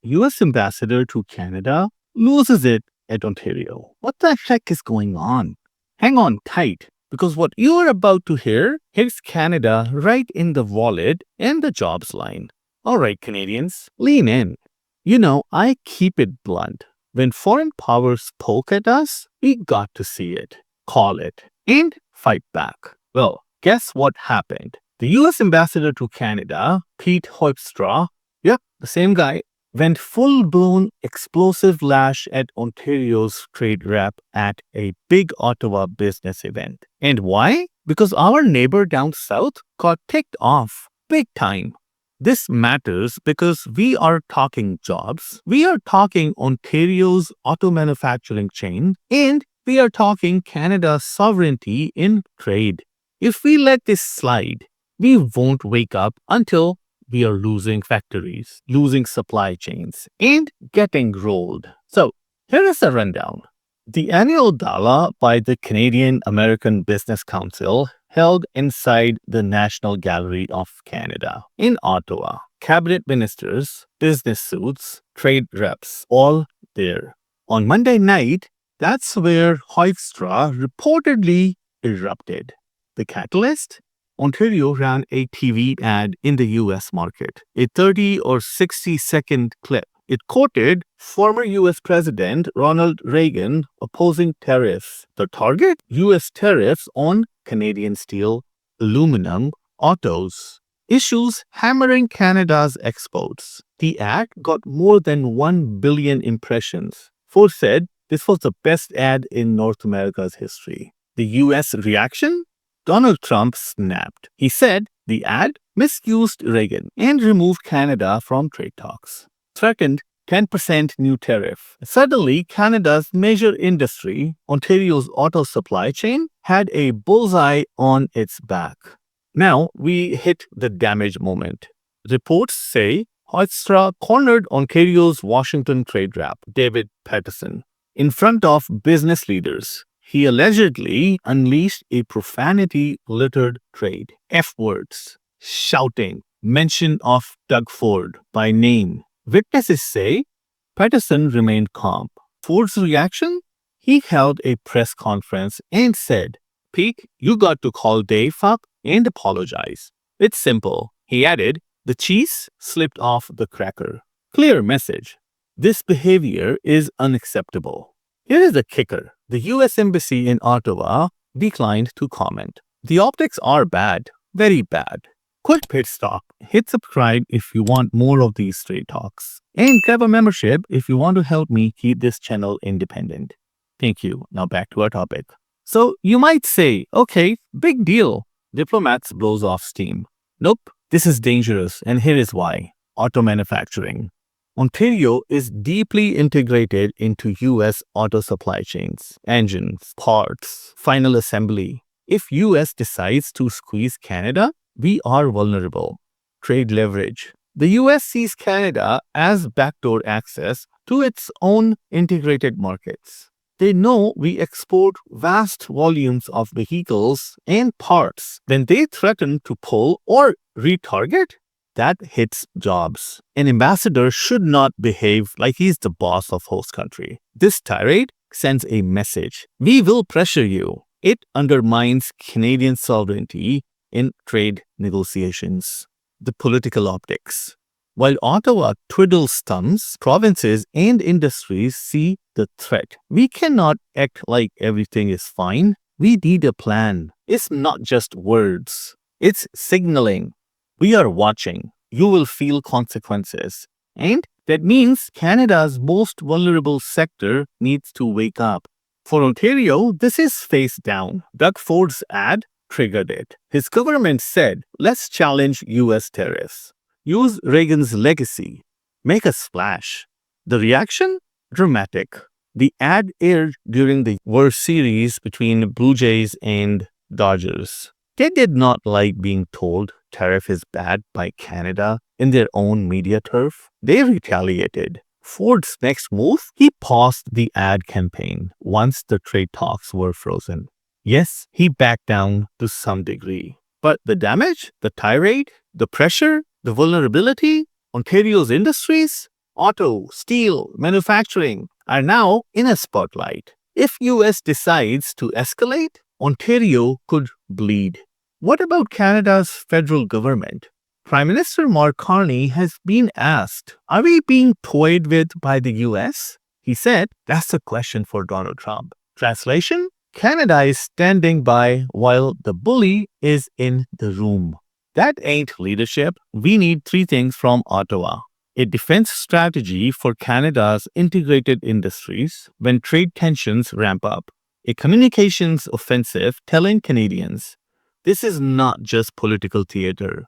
US ambassador to Canada loses it at Ontario. What the heck is going on? Hang on tight, because what you are about to hear hits Canada right in the wallet and the jobs line. All right, Canadians, lean in. I keep it blunt. When foreign powers poke at us, we got to see it, call it, and fight back. Well, guess what happened? The US ambassador to Canada, Pete Hoekstra, yep, the same guy, went full-blown explosive lash at Ontario's trade rep at a big Ottawa business event. And why? Because our neighbor down south got ticked off big time. This matters because we are talking jobs, we are talking Ontario's auto manufacturing chain, and we are talking Canada's sovereignty in trade. If we let this slide, we won't wake up until we are losing factories, losing supply chains, and getting rolled. So, here is a rundown. The annual gala by the Canadian American Business Council held inside the National Gallery of Canada in Ottawa. Cabinet ministers, business suits, trade reps, all there. On Monday night, that's where Hoekstra reportedly erupted. The catalyst? Ontario ran a TV ad in the US market, a 30 or 60-second clip. It quoted former US President Ronald Reagan opposing tariffs. The target? US tariffs on Canadian steel, aluminum, autos. Issues hammering Canada's exports. The ad got more than 1 billion impressions. Forbes said this was the best ad in North America's history. The US reaction? Donald Trump snapped. He said the ad misused Reagan and removed Canada from trade talks. Threatened 10% new tariff. Suddenly, Canada's major industry, Ontario's auto supply chain, had a bullseye on its back. Now we hit the damage moment. Reports say Hoekstra cornered Ontario's Washington trade rep, David Paterson, in front of business leaders. He allegedly unleashed a profanity-littered trade. F-words, shouting, mention of Doug Ford by name. Witnesses say Paterson remained calm. Ford's reaction? He held a press conference and said, "Pete, you got to call Dave up and apologize. It's simple." He added, "The cheese slipped off the cracker." Clear message. This behavior is unacceptable. Here is the kicker. The US Embassy in Ottawa declined to comment. The optics are bad, very bad. Quick pit stop. Hit subscribe if you want more of these straight talks. And grab a membership if you want to help me keep this channel independent. Thank you. Now back to our topic. So you might say, okay, big deal. Diplomats blows off steam. Nope, this is dangerous, and here is why. Auto manufacturing. Ontario is deeply integrated into US auto supply chains, engines, parts, final assembly. If US decides to squeeze Canada, we are vulnerable. Trade leverage. The US sees Canada as backdoor access to its own integrated markets. They know we export vast volumes of vehicles and parts. When they threaten to pull or retarget, that hits jobs. An ambassador should not behave like he's the boss of host country. This tirade sends a message. We will pressure you. It undermines Canadian sovereignty in trade negotiations. The political optics. While Ottawa twiddles thumbs, provinces and industries see the threat. We cannot act like everything is fine. We need a plan. It's not just words. It's signaling. We are watching. You will feel consequences. And that means Canada's most vulnerable sector needs to wake up. For Ontario, this is face down. Doug Ford's ad triggered it. His government said, let's challenge US tariffs. Use Reagan's legacy. Make a splash. The reaction? Dramatic. The ad aired during the World Series between Blue Jays and Dodgers. They did not like being told tariff is bad by Canada in their own media turf. They retaliated. Ford's next move? He paused the ad campaign once the trade talks were frozen. Yes, he backed down to some degree. But the damage, the tirade, the pressure, the vulnerability, Ontario's industries, auto, steel, manufacturing are now in a spotlight. If US decides to escalate, Ontario could bleed. What about Canada's federal government? Prime Minister Mark Carney has been asked, are we being toyed with by the US? He said, that's a question for Donald Trump. Translation? Canada is standing by while the bully is in the room. That ain't leadership. We need three things from Ottawa: a defense strategy for Canada's integrated industries when trade tensions ramp up, a communications offensive telling Canadians, this is not just political theater.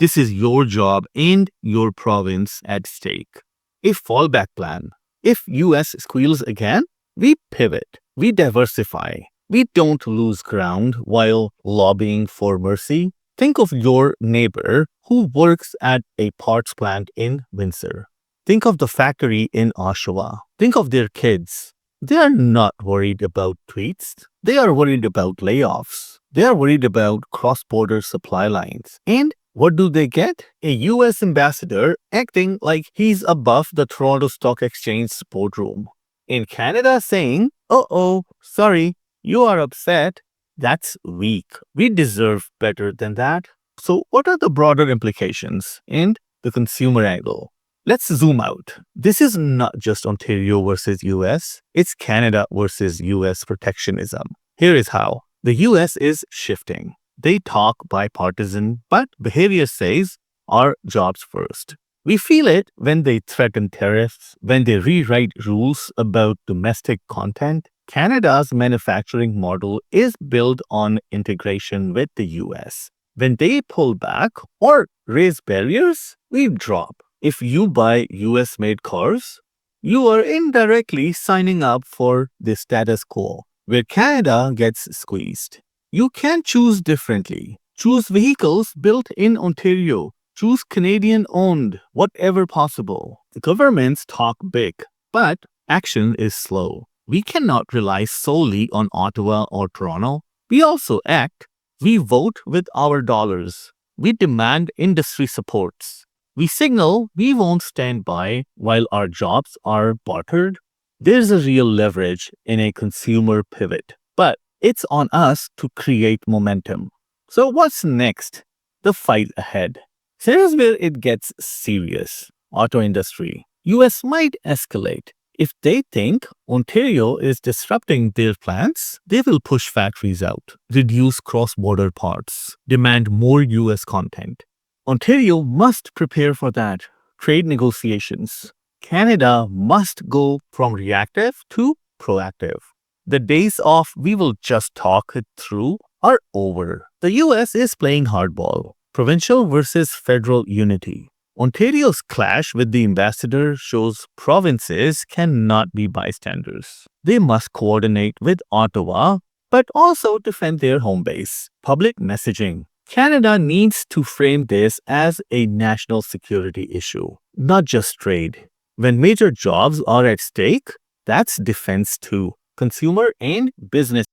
This is your job and your province at stake. A fallback plan. If US squeals again, we pivot, we diversify. We don't lose ground while lobbying for mercy. Think of your neighbor who works at a parts plant in Windsor. Think of the factory in Oshawa. Think of their kids. They are not worried about tweets. They are worried about layoffs. They are worried about cross-border supply lines. And what do they get? A US ambassador acting like he's above the Toronto Stock Exchange boardroom. In Canada saying, uh-oh, sorry, you are upset. That's weak. We deserve better than that. So what are the broader implications and the consumer angle? Let's zoom out. This is not just Ontario versus US. It's Canada versus US protectionism. Here is how. The US is shifting. They talk bipartisan, but behavior says our jobs first. We feel it when they threaten tariffs, when they rewrite rules about domestic content. Canada's manufacturing model is built on integration with the US. When they pull back or raise barriers, we drop. If you buy US-made cars, you are indirectly signing up for the status quo, where Canada gets squeezed. You can choose differently. Choose vehicles built in Ontario. Choose Canadian-owned, whatever possible. The governments talk big, but action is slow. We cannot rely solely on Ottawa or Toronto. We also act. We vote with our dollars. We demand industry supports. We signal we won't stand by while our jobs are bartered. There's a real leverage in a consumer pivot, but it's on us to create momentum. So what's next? The fight ahead. Here's where it gets serious. Auto industry. US might escalate. If they think Ontario is disrupting their plants, they will push factories out, reduce cross-border parts, demand more US content. Ontario must prepare for that. Trade negotiations. Canada must go from reactive to proactive. The days of we will just talk it through are over. The US is playing hardball. Provincial versus federal unity. Ontario's clash with the ambassador shows provinces cannot be bystanders. They must coordinate with Ottawa, but also defend their home base. Public messaging. Canada needs to frame this as a national security issue, not just trade. When major jobs are at stake, that's defense too. Consumer and business.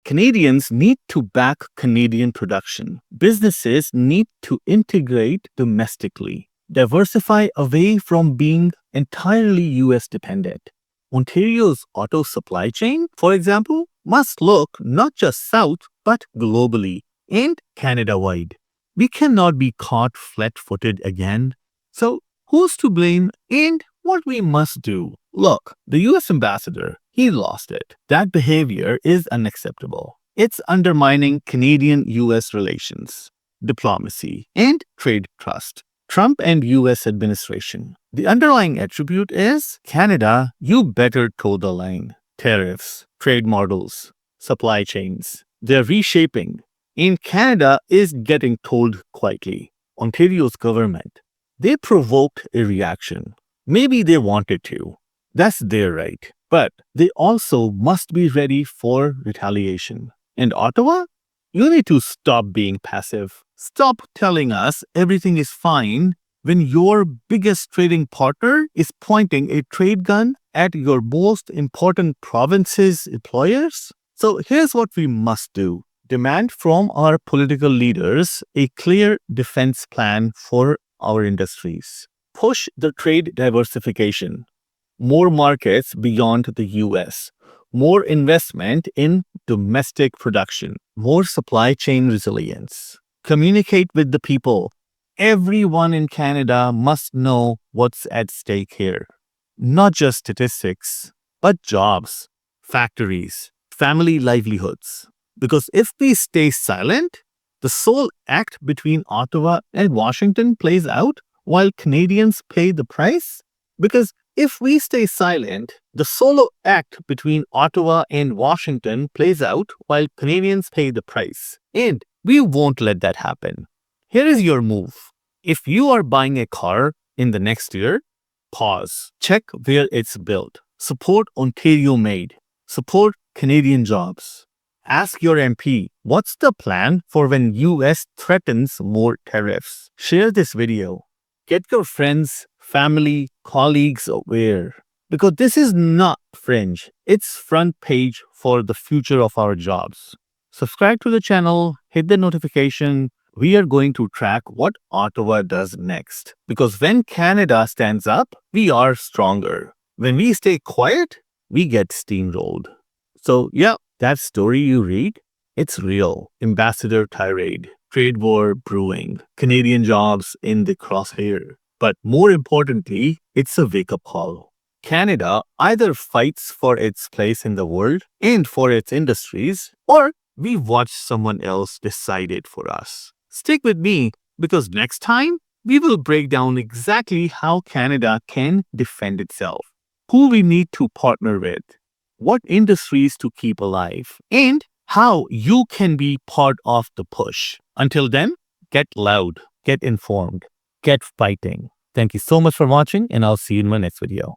Canadians need to back Canadian production. Businesses need to integrate domestically, diversify away from being entirely US dependent. Ontario's auto supply chain, for example, must look not just south but globally and Canada-wide. We cannot be caught flat-footed again. So who's to blame and what we must do? Look, the US ambassador, he lost it. That behavior is unacceptable. It's undermining Canadian-US relations, diplomacy, and trade trust. Trump and US administration. The underlying attribute is Canada, you better toe the line. Tariffs, trade models, supply chains. They're reshaping. And Canada is getting told quietly. Ontario's government. They provoked a reaction. Maybe they wanted to. That's their right. But they also must be ready for retaliation. And Ottawa? You need to stop being passive. Stop telling us everything is fine when your biggest trading partner is pointing a trade gun at your most important province's employers. So here's what we must do. Demand from our political leaders a clear defense plan for our industries. push the trade diversification, more markets beyond the US, more investment in domestic production, more supply chain resilience. Communicate with the people. Everyone in Canada must know what's at stake here. Not just statistics, but jobs, factories, family livelihoods. Because if we stay silent, the sole act between Ottawa and Washington plays out while Canadians pay the price. Because if we stay silent, the solo act between Ottawa and Washington plays out while Canadians pay the price. And we won't let that happen. Here is your move. If you are buying a car in the next year, pause. Check where it's built. Support Ontario made. Support Canadian jobs. Ask your MP, what's the plan for when US threatens more tariffs? Share this video. Get your friends, family, colleagues aware. Because this is not fringe. It's front page for the future of our jobs. Subscribe to the channel, hit the notification. We are going to track what Ottawa does next. Because when Canada stands up, we are stronger. When we stay quiet, we get steamrolled. So yeah, that story you read, it's real. Ambassador tirade, trade war brewing, Canadian jobs in the crosshair. But more importantly, it's a wake-up call. Canada either fights for its place in the world and for its industries, or we watch someone else decide it for us. Stick with me, because next time, we will break down exactly how Canada can defend itself, who we need to partner with, what industries to keep alive, and how you can be part of the push. Until then, get loud, get informed, get fighting. Thank you so much for watching, and I'll see you in my next video.